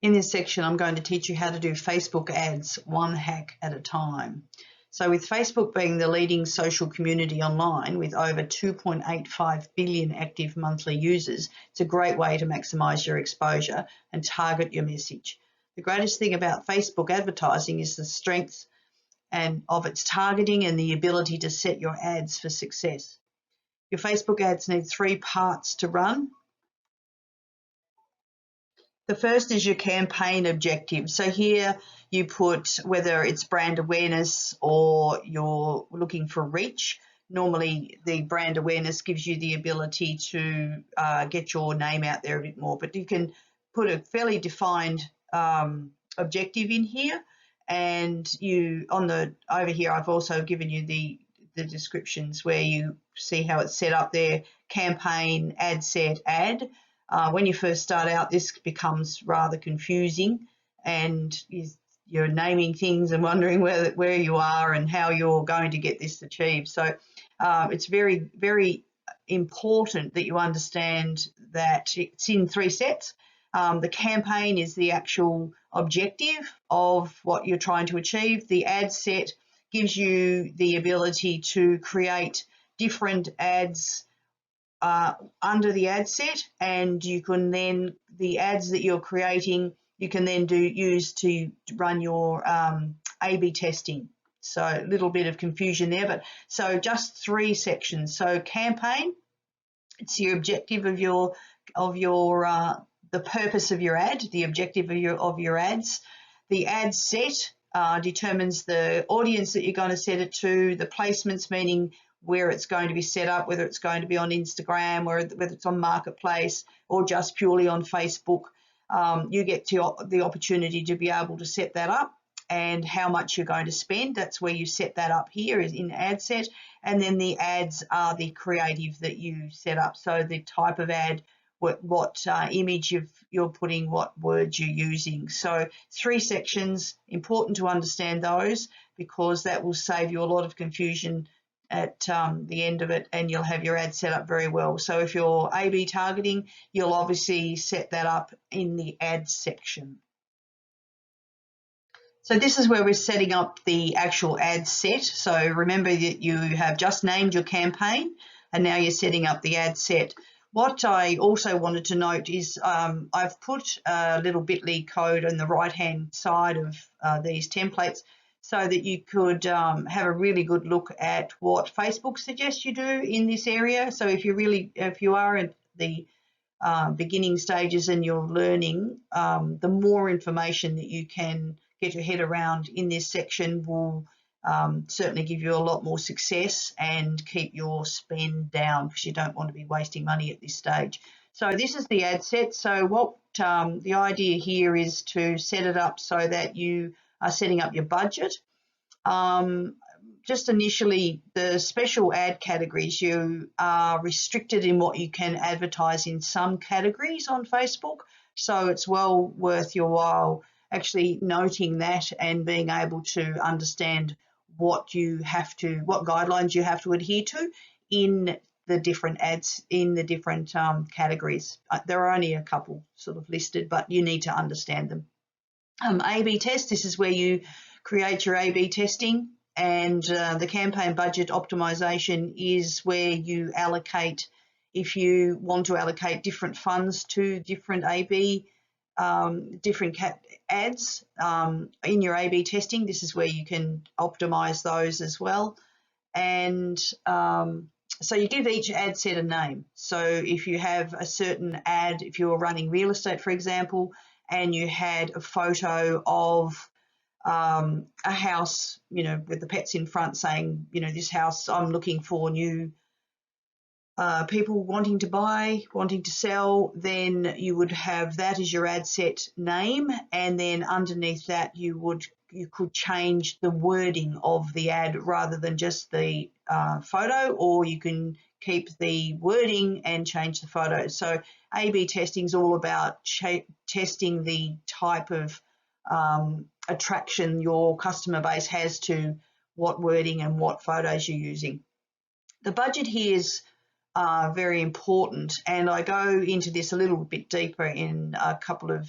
In this section, I'm going to teach you how to do Facebook ads one hack at a time. So with Facebook being the leading social community online with over 2.85 billion active monthly users, it's a great way to maximize your exposure and target your message. The greatest thing about Facebook advertising is the strength of its targeting and the ability to set your ads for success. Your Facebook ads need 3 parts to run. The first is your campaign objective. So here you put whether it's brand awareness or you're looking for reach. Normally the brand awareness gives you the ability to get your name out there a bit more, but you can put a fairly defined objective in here. And over here I've also given you the descriptions where you see how it's set up there: campaign, ad set, ad. When you first start out, this becomes rather confusing, and you're naming things and wondering where you are and how you're going to get this achieved. So it's very, very important that you understand that it's in 3 steps. The campaign is the actual objective of what you're trying to achieve. The ad set gives you the ability to create different ads under the ad set, and you can then, the ads that you're creating, you can then use to run your A/B testing. So a little bit of confusion there, but so just 3 sections. So campaign, it's your objective of the purpose of your ad, the objective of your ads. The ad set determines the audience that you're going to set it to, the placements, meaning where it's going to be set up, whether it's going to be on Instagram, or whether it's on Marketplace or just purely on Facebook. You get the opportunity to be able to set that up, and how much you're going to spend. That's where you set that up here, is in ad set. And then the ads are the creative that you set up. So the type of ad, what image you're putting, what words you're using. So 3 sections, important to understand those, because that will save you a lot of confusion at the end of it, and you'll have your ad set up very well. So if you're A/B targeting, you'll obviously set that up in the ads section. So this is where we're setting up the actual ad set. So remember that you have just named your campaign, and now you're setting up the ad set. What I also wanted to note is I've put a little bit.ly code on the right-hand side of these templates, so that you could have a really good look at what Facebook suggests you do in this area. So if you are at the beginning stages and you're learning, the more information that you can get your head around in this section will certainly give you a lot more success and keep your spend down, because you don't want to be wasting money at this stage. So this is the ad set. So what the idea here is to set it up so that you are setting up your budget. Just initially, the special ad categories, you are restricted in what you can advertise in some categories on Facebook. So it's well worth your while actually noting that and being able to understand what guidelines you have to adhere to in the different ads, in the different categories. There are only a couple sort of listed, but you need to understand them. A/B test, this is where you create your A/B testing, and the campaign budget optimization is where you allocate, if you want to allocate different funds to different A/B, different ads in your A/B testing. This is where you can optimize those as well. And so you give each ad set a name. So if you have a certain ad, if you're running real estate, for example, and you had a photo of a house, with the pets in front, saying, this house, I'm looking for new people wanting to buy, wanting to sell, then you would have that as your ad set name, and then underneath that you could change the wording of the ad rather than just the photo, or you can keep the wording and change the photo. So A/B testing is all about testing the type of attraction your customer base has to what wording and what photos you're using. The budget here is very important. And I go into this a little bit deeper in a couple of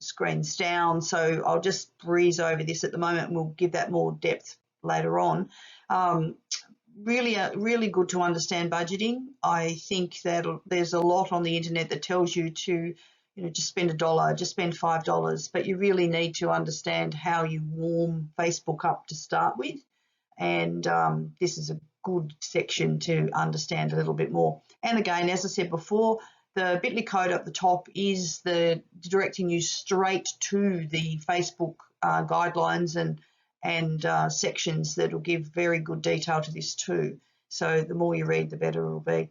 screens down, so I'll just breeze over this at the moment and we'll give that more depth later on. Really good to understand budgeting. I think that there's a lot on the internet that tells you to, just spend $1, just spend $5, but you really need to understand how you warm Facebook up to start with. And this is a good section to understand a little bit more. And again, as I said before, the bit.ly code at the top is directing you straight to the Facebook guidelines and sections that will give very good detail to this too. So the more you read, the better it will be.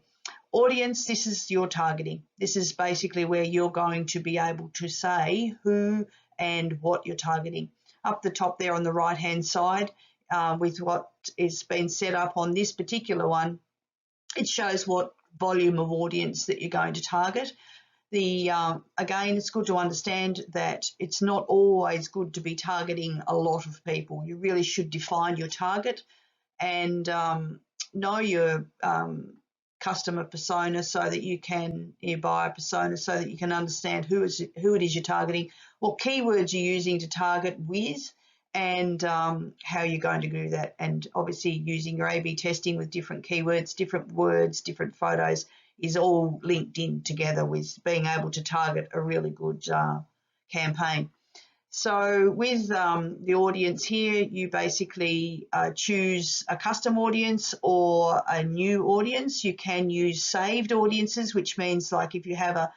Audience, this is your targeting. This is basically where you're going to be able to say who and what you're targeting. Up the top there on the right-hand side, with what is been set up on this particular one, it shows what volume of audience that you're going to target. Again, it's good to understand that it's not always good to be targeting a lot of people. You really should define your target and know your customer persona, so that you can, your buyer persona, so that you can understand who it is you're targeting, what keywords you're using to target with, and how you're going to do that. And obviously using your A/B testing with different keywords, different words, different photos is all linked in together with being able to target a really good campaign. So with the audience here, you basically choose a custom audience or a new audience. You can use saved audiences, which means like if you have a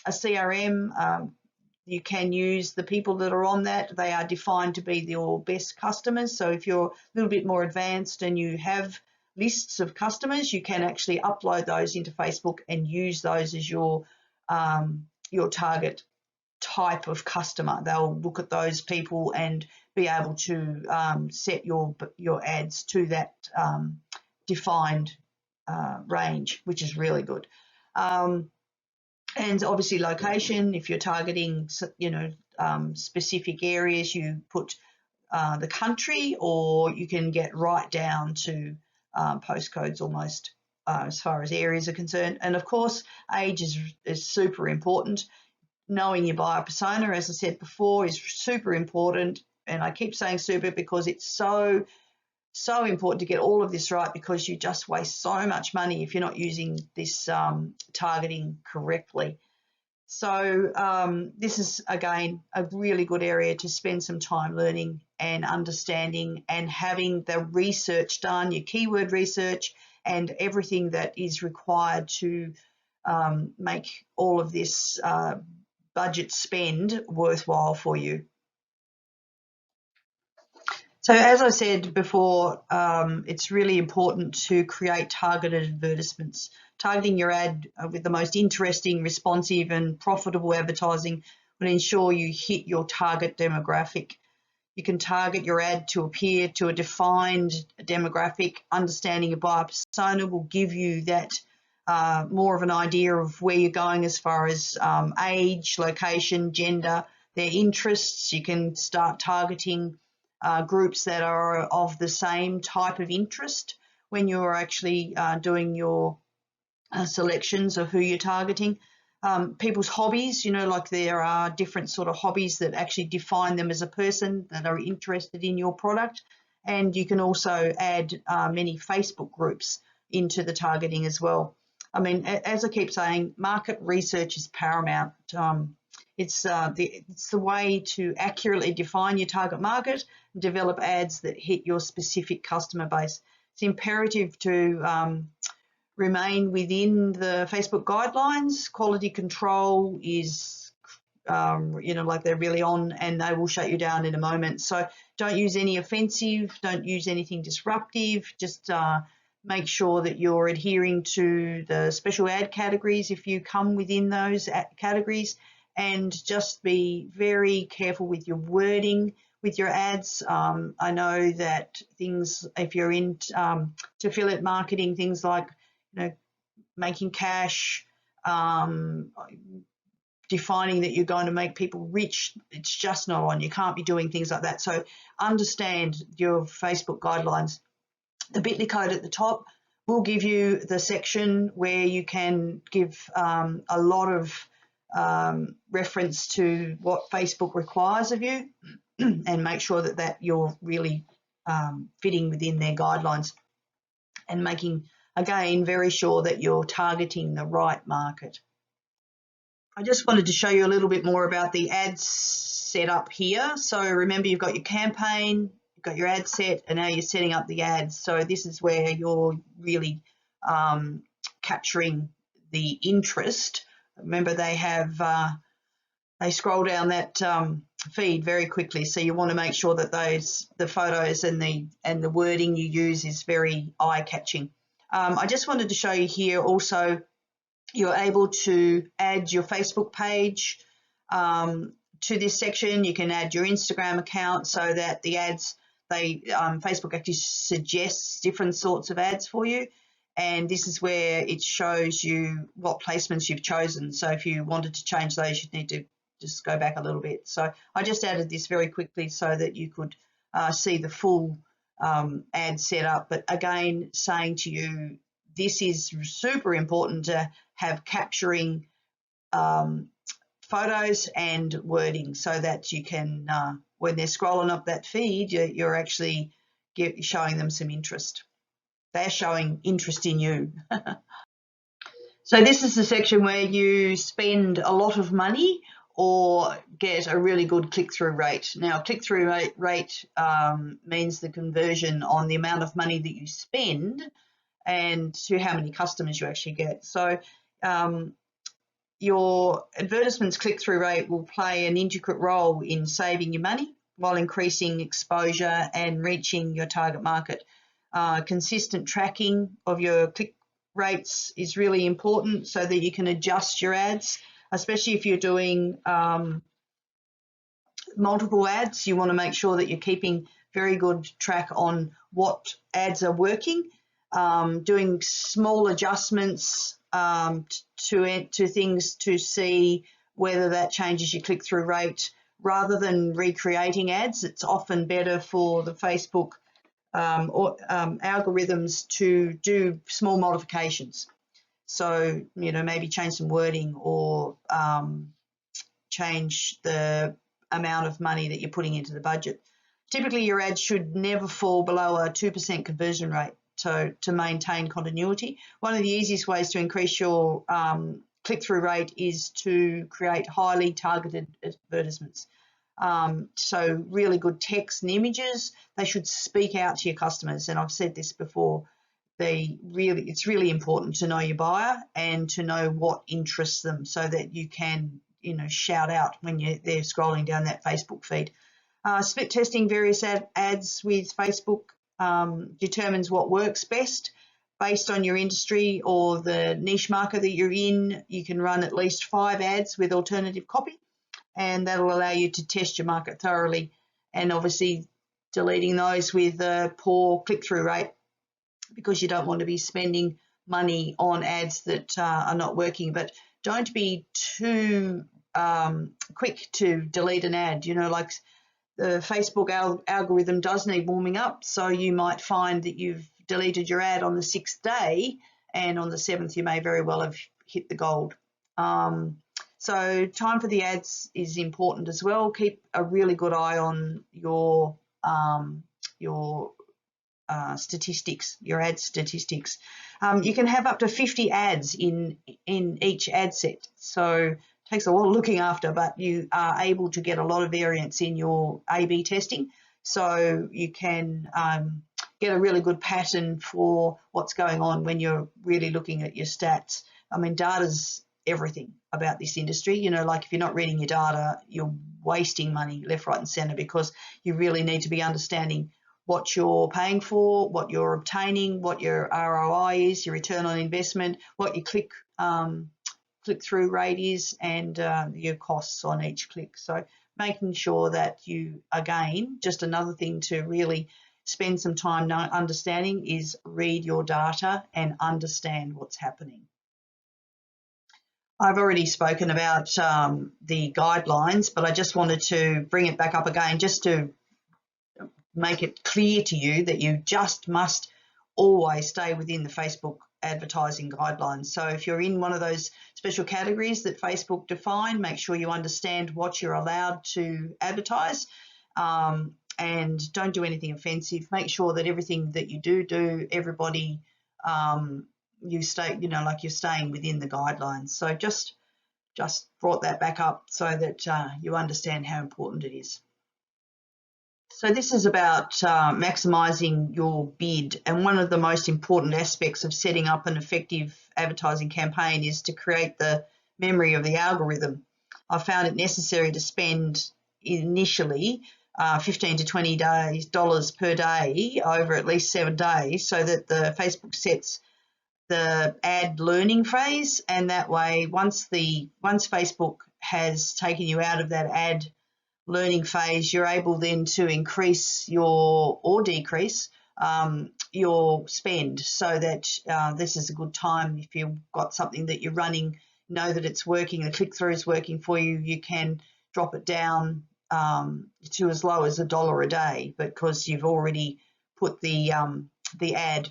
CRM, you can use the people that are on that. They are defined to be your best customers. So if you're a little bit more advanced and you have lists of customers, you can actually upload those into Facebook and use those as your target type of customer. They'll look at those people and be able to set your ads to that defined range, which is really good. And obviously location, if you're targeting, specific areas, you put the country, or you can get right down to postcodes almost as far as areas are concerned. And of course, age is super important. Knowing your buyer persona, as I said before, is super important. And I keep saying super because it's so important to get all of this right, because you just waste so much money if you're not using this targeting correctly. So this is, again, a really good area to spend some time learning and understanding and having the research done, your keyword research and everything that is required to make all of this budget spend worthwhile for you. So as I said before, it's really important to create targeted advertisements. Targeting your ad with the most interesting, responsive and profitable advertising will ensure you hit your target demographic. You can target your ad to appear to a defined demographic. Understanding your buyer persona will give you that more of an idea of where you're going as far as age, location, gender, their interests. You can start targeting groups that are of the same type of interest when you're actually doing your selections of who you're targeting. People's hobbies, like there are different sort of hobbies that actually define them as a person that are interested in your product. And you can also add many Facebook groups into the targeting as well. I mean, as I keep saying, market research is paramount. It's the way to accurately define your target market and develop ads that hit your specific customer base. It's imperative to remain within the Facebook guidelines. Quality control is, like they're really on, and they will shut you down in a moment. So don't use any offensive, don't use anything disruptive. Just make sure that you're adhering to the special ad categories if you come within those categories, and just be very careful with your wording with your ads. I know that things, if you're in affiliate marketing, things like making cash, defining that you're going to make people rich, it's just not on. You can't be doing things like that. So understand your Facebook guidelines. The bit.ly code at the top will give you the section where you can give a lot of reference to what Facebook requires of you and make sure that you're really fitting within their guidelines and making, again, very sure that you're targeting the right market. I just wanted to show you a little bit more about the ads setup here. So remember, you've got your campaign, you've got your ad set, and now you're setting up the ads. So this is where you're really capturing the interest. Remember, they have they scroll down that feed very quickly, so you want to make sure that the photos and the wording you use is very eye-catching. I just wanted to show you here also, you're able to add your Facebook page to this section. You can add your Instagram account so that the ads, Facebook actually suggests different sorts of ads for you. And this is where it shows you what placements you've chosen. So if you wanted to change those, you'd need to just go back a little bit. So I just added this very quickly so that you could see the full ad setup. But again, saying to you, this is super important to have capturing photos and wording so that you can, when they're scrolling up that feed, you're actually showing them some interest. They're showing interest in you. So this is the section where you spend a lot of money or get a really good click-through rate. Now, click-through rate means the conversion on the amount of money that you spend and to how many customers you actually get. So your advertisement's click-through rate will play an intricate role in saving you money while increasing exposure and reaching your target market. Consistent tracking of your click rates is really important so that you can adjust your ads, especially if you're doing multiple ads. You want to make sure that you're keeping very good track on what ads are working, doing small adjustments to things to see whether that changes your click-through rate. Rather than recreating ads, it's often better for the Facebook algorithms to do small modifications. So, maybe change some wording or change the amount of money that you're putting into the budget. Typically, your ads should never fall below a 2% conversion rate to maintain continuity. One of the easiest ways to increase your click-through rate is to create highly targeted advertisements. So really good text and images, they should speak out to your customers. And I've said this before, it's really important to know your buyer and to know what interests them so that you can, shout out when they're scrolling down that Facebook feed. Split testing various ads with Facebook determines what works best. Based on your industry or the niche market that you're in, you can run at least 5 ads with alternative copy, and that'll allow you to test your market thoroughly, and obviously deleting those with a poor click-through rate because you don't want to be spending money on ads that are not working. But don't be too quick to delete an ad. Like the Facebook algorithm does need warming up, so you might find that you've deleted your ad on the 6th day, and on the 7th you may very well have hit the gold. So time for the ads is important as well. Keep a really good eye on your statistics, your ad statistics. You can have up to 50 ads in each ad set, so it takes a lot of looking after, but you are able to get a lot of variance in your A/B testing, so you can get a really good pattern for what's going on when you're really looking at your stats. I mean, data's everything about this industry. Like if you're not reading your data, you're wasting money left, right and centre, because you really need to be understanding what you're paying for, what you're obtaining, what your ROI is, your return on investment, what your click-through rate is, and your costs on each click. So making sure that you, again, just another thing to really spend some time understanding is read your data and understand what's happening. I've already spoken about the guidelines, but I just wanted to bring it back up again just to make it clear to you that you just must always stay within the Facebook advertising guidelines. So if you're in one of those special categories that Facebook define, make sure you understand what you're allowed to advertise, and don't do anything offensive. Make sure that everything that you do, everybody, you stay, like you're staying within the guidelines. So just brought that back up so that you understand how important it is. So this is about maximising your bid, and one of the most important aspects of setting up an effective advertising campaign is to create the memory of the algorithm. I found it necessary to spend initially $15 to $20 per day over at least 7 days, so that the Facebook sets the ad learning phase, and that way once Facebook has taken you out of that ad learning phase, you're able then to increase or decrease your spend, so that this is a good time. If you've got something that you're running, know that it's working, the click-through is working for you, you can drop it down to as low as $1 a day, because you've already put the ad,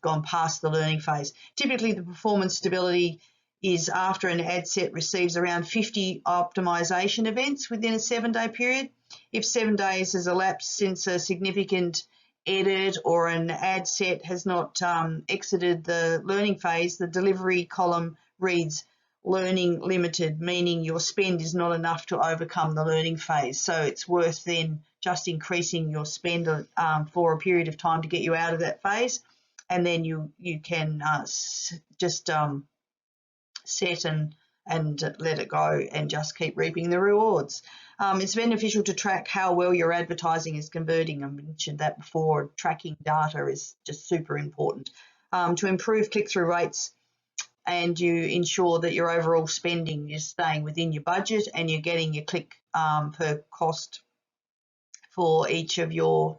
gone past the learning phase. Typically the performance stability is after an ad set receives around 50 optimization events within a 7-day period. If 7 days has elapsed since a significant edit or an ad set has not exited the learning phase, the delivery column reads learning limited, meaning your spend is not enough to overcome the learning phase. So it's worth then just increasing your spend for a period of time to get you out of that phase, and then you can just set and let it go and just keep reaping the rewards. It's beneficial to track how well your advertising is converting. I mentioned that before. Tracking data is just super important to improve click-through rates, and you ensure that your overall spending is staying within your budget and you're getting your click per cost for each of your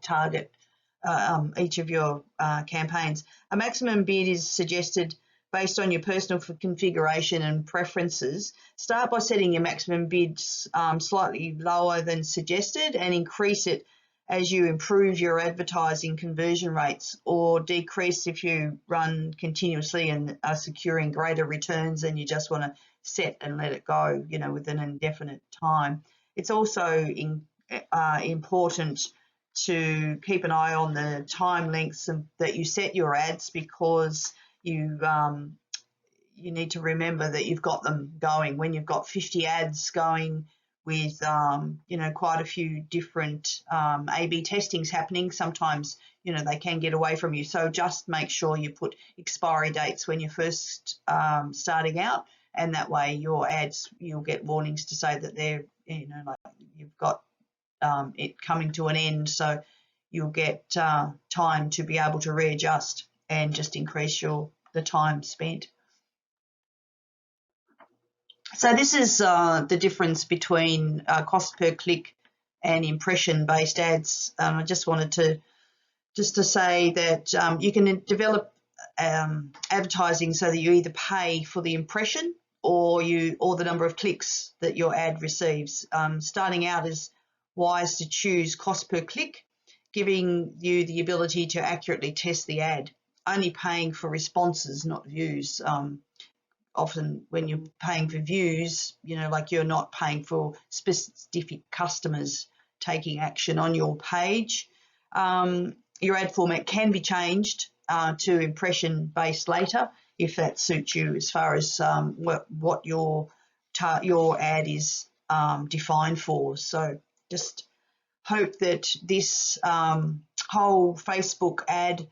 campaigns. A maximum bid is suggested based on your personal configuration and preferences. Start by setting your maximum bid slightly lower than suggested, and increase it as you improve your advertising conversion rates, or decrease if you run continuously and are securing greater returns and you just want to set and let it go, with an indefinite time. It's also important to keep an eye on the time lengths that you set your ads, because you need to remember that you've got them going. When you've got 50 ads going with quite a few different A/B testings happening, sometimes they can get away from you. So just make sure you put expiry dates when you're first starting out, and that way your ads, you'll get warnings to say that they're you've got it coming to an end, so you'll get time to be able to readjust and just increase the time spent. So this is the difference between cost per click and impression-based ads. I just wanted to say that you can develop advertising so that you either pay for the impression or the number of clicks that your ad receives. Starting out, is wise to choose cost per click, giving you the ability to accurately test the ad. Only paying for responses, not views. Often when you're paying for views, you're not paying for specific customers taking action on your page. Your ad format can be changed to impression-based later if that suits you, as far as what your ad is defined for. So just hope that this whole Facebook ad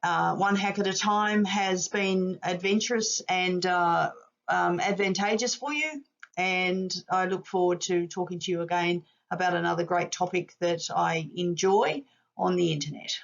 one hack at a time has been adventurous and advantageous for you, and I look forward to talking to you again about another great topic that I enjoy on the internet.